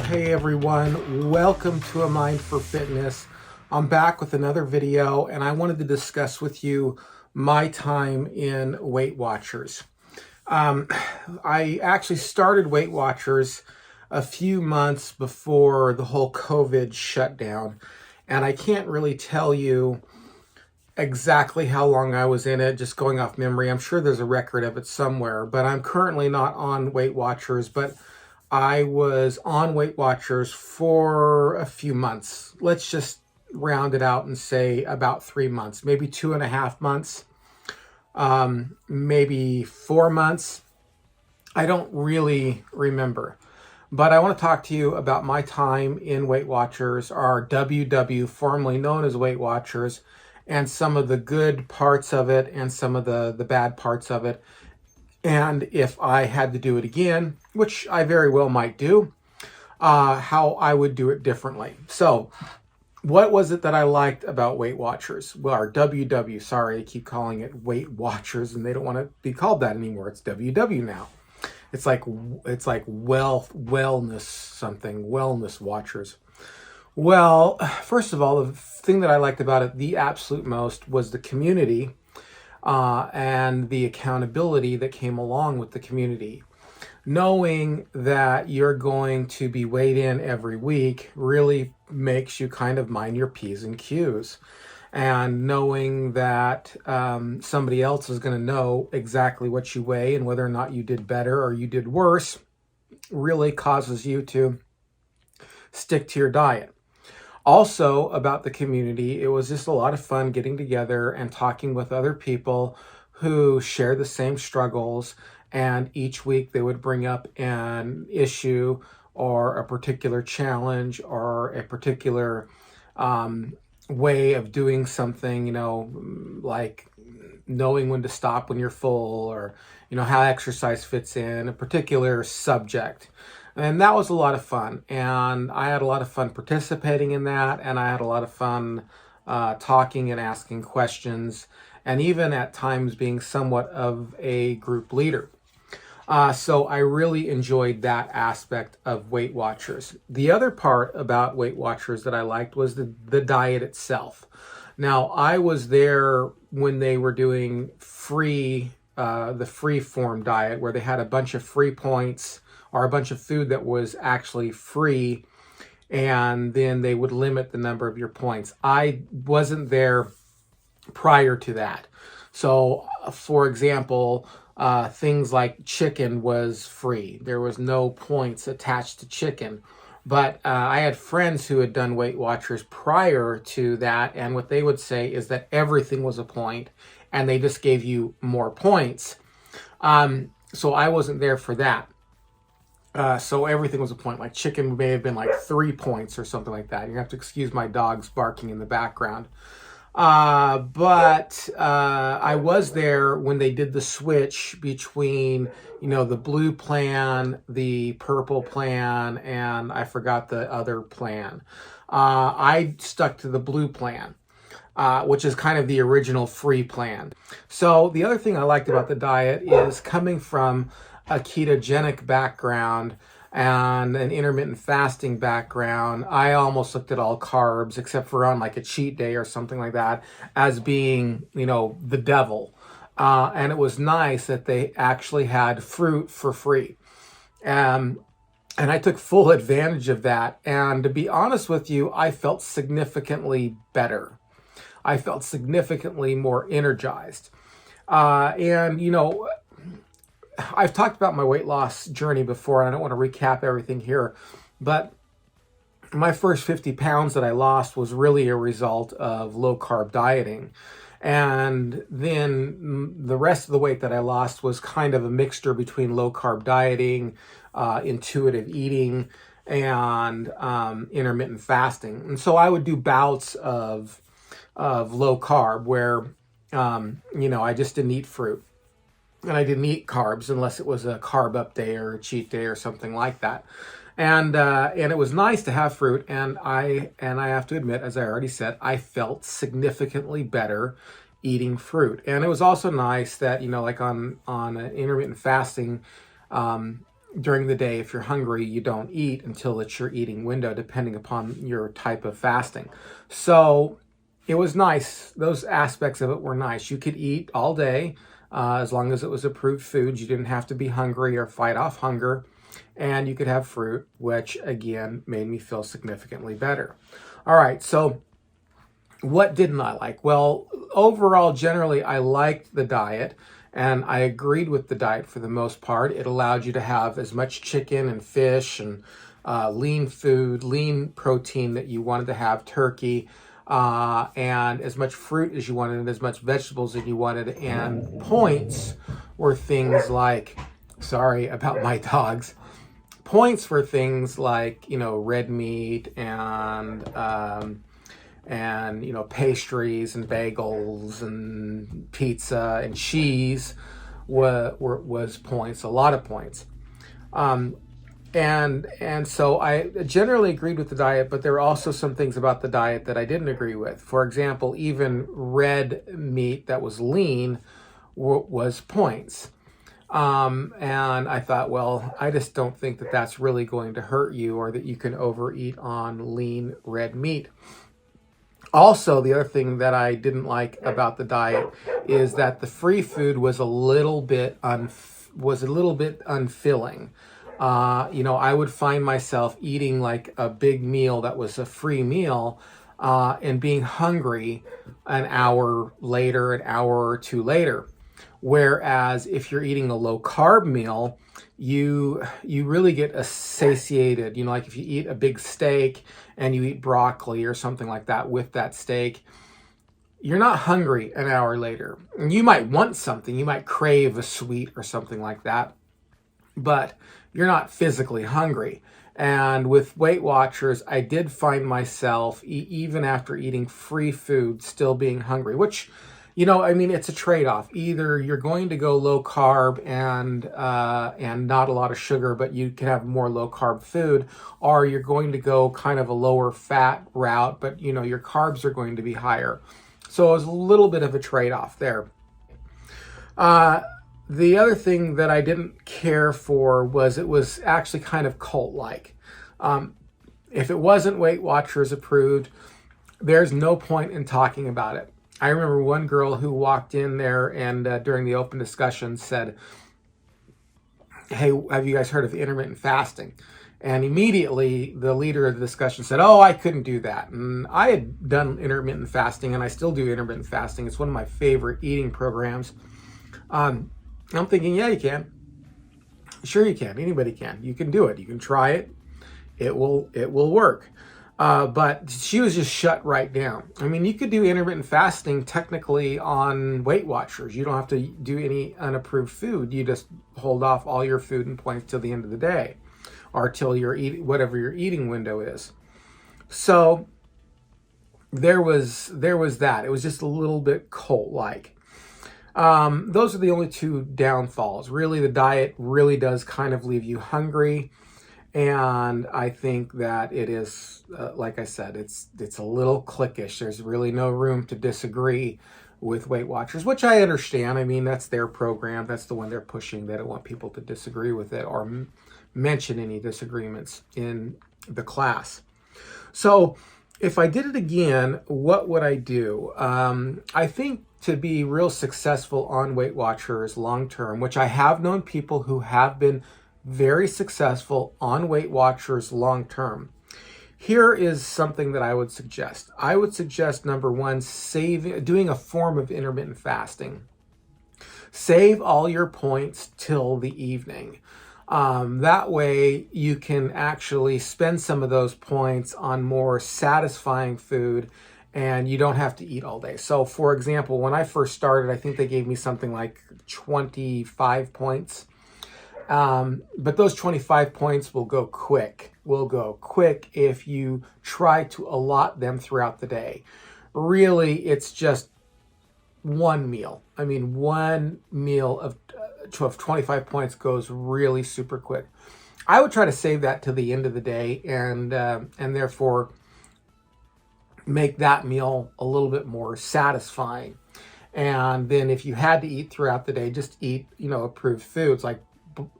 Hey everyone, welcome to A Mind for Fitness. I'm back with another video and I wanted to discuss with you my time in Weight Watchers. I actually started Weight Watchers a few months before the whole COVID shutdown, and I can't really tell you exactly how long I was in it, just going off memory. I'm sure there's a record of it somewhere, but I'm currently not on Weight Watchers, but I was on Weight Watchers for a few months. Let's just round it out and say about 3 months, maybe 2.5 months, maybe 4 months. I don't really remember. But I want to talk to you about my time in Weight Watchers, or WW, formerly known as Weight Watchers, and some of the good parts of it and some of the bad parts of it. And if I had to do it again, which I very well might do, how I would do it differently. So what was it that I liked about Weight Watchers? Well, or WW, sorry, I keep calling it Weight Watchers and they don't want to be called that anymore. It's WW now. It's like wellness something, wellness watchers. Well, first of all, the thing that I liked about it the absolute most was the community and the accountability that came along with the community. Knowing that you're going to be weighed in every week really makes you kind of mind your P's and Q's. And knowing that somebody else is going to know exactly what you weigh and whether or not you did better or you did worse really causes you to stick to your diet. Also, about the community, it was just a lot of fun getting together and talking with other people who share the same struggles. And each week they would bring up an issue or a particular challenge or a particular way of doing something, like knowing when to stop when you're full, or, how exercise fits in a particular subject. And that was a lot of fun. And I had a lot of fun participating in that. And I had a lot of fun talking and asking questions, and even at times being somewhat of a group leader. So I really enjoyed that aspect of Weight Watchers. The other part about Weight Watchers that I liked was the diet itself. Now, I was there when they were doing the free form diet, where they had a bunch of free points or a bunch of food that was actually free, and then they would limit the number of your points. I wasn't there prior to that. So, for example, things like chicken was free. There was no points attached to chicken. But I had friends who had done Weight Watchers prior to that, and what they would say is that everything was a point, and they just gave you more points. So I wasn't there for that. So everything was a point. Like chicken may have been like 3 points or something like that. You have to excuse my dogs barking in the background. But I was there when they did the switch between, the blue plan, the purple plan, and I forgot the other plan. I stuck to the blue plan, which is kind of the original free plan. So the other thing I liked about the diet is coming from a ketogenic background and an intermittent fasting background, I almost looked at all carbs, except for on like a cheat day or something like that, as being, the devil. And it was nice that they actually had fruit for free. And I took full advantage of that. And to be honest with you, I felt significantly better. I felt significantly more energized. I've talked about my weight loss journey before, and I don't want to recap everything here, but my first 50 pounds that I lost was really a result of low carb dieting. And then the rest of the weight that I lost was kind of a mixture between low carb dieting, intuitive eating, and intermittent fasting. And so I would do bouts of low carb where, I just didn't eat fruit. And I didn't eat carbs unless it was a carb up day or a cheat day or something like that. And it was nice to have fruit. And I have to admit, as I already said, I felt significantly better eating fruit. And it was also nice that, like on an intermittent fasting, during the day, if you're hungry, you don't eat until it's your eating window, depending upon your type of fasting. So it was nice. Those aspects of it were nice. You could eat all day as long as it was approved food. You didn't have to be hungry or fight off hunger. And you could have fruit, which again made me feel significantly better. All right, so what didn't I like? Well, overall, generally, I liked the diet. And I agreed with the diet for the most part. It allowed you to have as much chicken and fish and lean food, lean protein that you wanted to have, turkey, and as much fruit as you wanted, and as much vegetables as you wanted. And points were things like, sorry about my dogs, points for things like, red meat and pastries and bagels and pizza and cheese was points, a lot of points. And so I generally agreed with the diet, but there were also some things about the diet that I didn't agree with. For example, even red meat that was lean was points. And I thought, well, I just don't think that that's really going to hurt you, or that you can overeat on lean red meat. Also, the other thing that I didn't like about the diet is that the free food was a little bit unfilling. I would find myself eating like a big meal that was a free meal, and being hungry an hour later, an hour or two later. Whereas if you're eating a low carb meal, you really get satiated. Like if you eat a big steak and you eat broccoli or something like that with that steak, you're not hungry an hour later. And you might want something, you might crave a sweet or something like that, but you're not physically hungry. And with Weight Watchers, I did find myself, even after eating free food, still being hungry, which, it's a trade-off. Either you're going to go low carb and not a lot of sugar, but you can have more low carb food, or you're going to go kind of a lower fat route, but your carbs are going to be higher. So it was a little bit of a trade-off there. The other thing that I didn't care for was it was actually kind of cult-like. If it wasn't Weight Watchers approved, there's no point in talking about it. I remember one girl who walked in there and during the open discussion said, "Hey, have you guys heard of intermittent fasting?" And immediately the leader of the discussion said, "Oh, I couldn't do that." And I had done intermittent fasting, and I still do intermittent fasting. It's one of my favorite eating programs. I'm thinking, yeah, you can. Sure you can. Anybody can. You can do it. You can try it. It will work. But she was just shut right down. You could do intermittent fasting technically on Weight Watchers. You don't have to do any unapproved food. You just hold off all your food and points till the end of the day, or till whatever your eating window is. So there was that. It was just a little bit cult-like. Those are the only two downfalls. Really, the diet really does kind of leave you hungry. And I think that it is, like I said, it's a little cliquish. There's really no room to disagree with Weight Watchers, which I understand. That's their program. That's the one they're pushing. They don't want people to disagree with it or mention any disagreements in the class. So if I did it again, what would I do? I think to be real successful on Weight Watchers long term, which I have known people who have been very successful on Weight Watchers long term. Here is something that I would suggest. I would suggest, number one, doing a form of intermittent fasting. Save all your points till the evening. That way you can actually spend some of those points on more satisfying food, and you don't have to eat all day. So for example, when I first started, I think they gave me something like 25 points. But those 25 points will go quick if you try to allot them throughout the day. Really, it's just one meal. One meal of 25 points goes really super quick. I would try to save that to the end of the day, and therefore make that meal a little bit more satisfying. And then if you had to eat throughout the day, just eat, approved foods like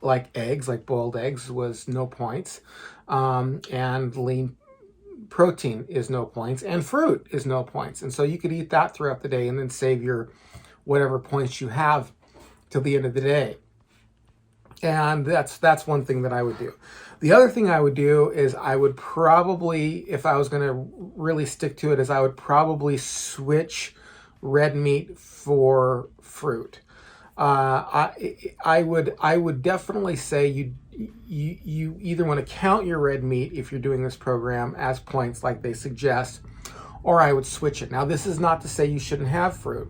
like eggs, like boiled eggs, was no points, and lean protein is no points, and fruit is no points. And so you could eat that throughout the day and then save your whatever points you have till the end of the day. And that's one thing that I would do. The other thing I would do is I would probably, if I was going to really stick to it, is I would probably switch red meat for fruit. I would definitely say you either want to count your red meat if you're doing this program as points like they suggest, or I would switch it. Now, this is not to say you shouldn't have fruit,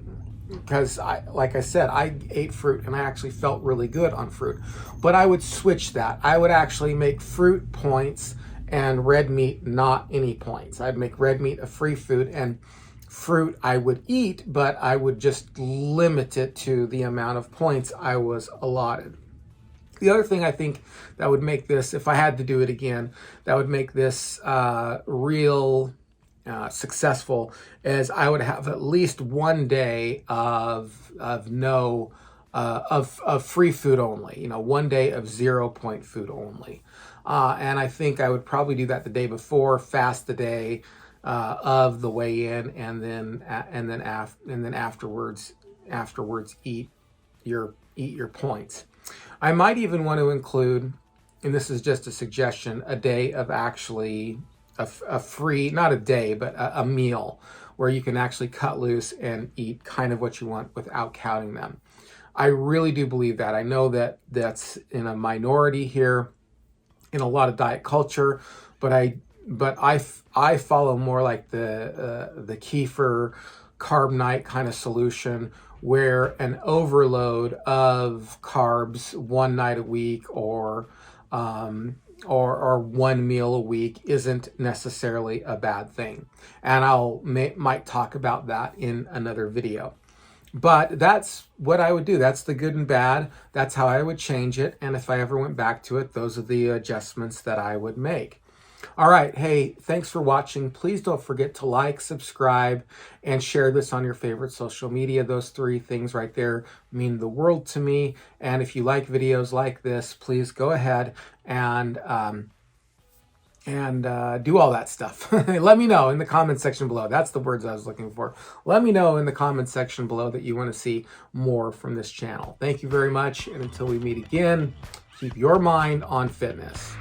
because like I said, I ate fruit and I actually felt really good on fruit, but I would switch that. I would actually make fruit points and red meat not any points. I'd make red meat a free food, and fruit I would eat, but I would just limit it to the amount of points I was allotted. The other thing I think that would make this, if I had to do it again, that would make this real successful, is I would have at least one day of free food only. You know, one day of 0 point food only, and I think I would probably do that the day before, fast the day of the weigh-in, and then afterwards eat your points. I might even want to include, and this is just a suggestion, a day of actually a free, not a day, but a meal where you can actually cut loose and eat kind of what you want without counting them. I really do believe that. I know that that's in a minority here in a lot of diet culture, but I follow more like the kefir carb night kind of solution, where an overload of carbs one night a week or one meal a week isn't necessarily a bad thing. And might talk about that in another video. But that's what I would do. That's the good and bad. That's how I would change it. And if I ever went back to it, those are the adjustments that I would make. All right. Hey, thanks for watching. Please don't forget to like, subscribe, and share this on your favorite social media. Those 3 things right there mean the world to me. And if you like videos like this, please go ahead and do all that stuff. Let me know in the comment section below. That's the words I was looking for. Let me know in the comment section below that you want to see more from this channel. Thank you very much. And until we meet again, keep your mind on fitness.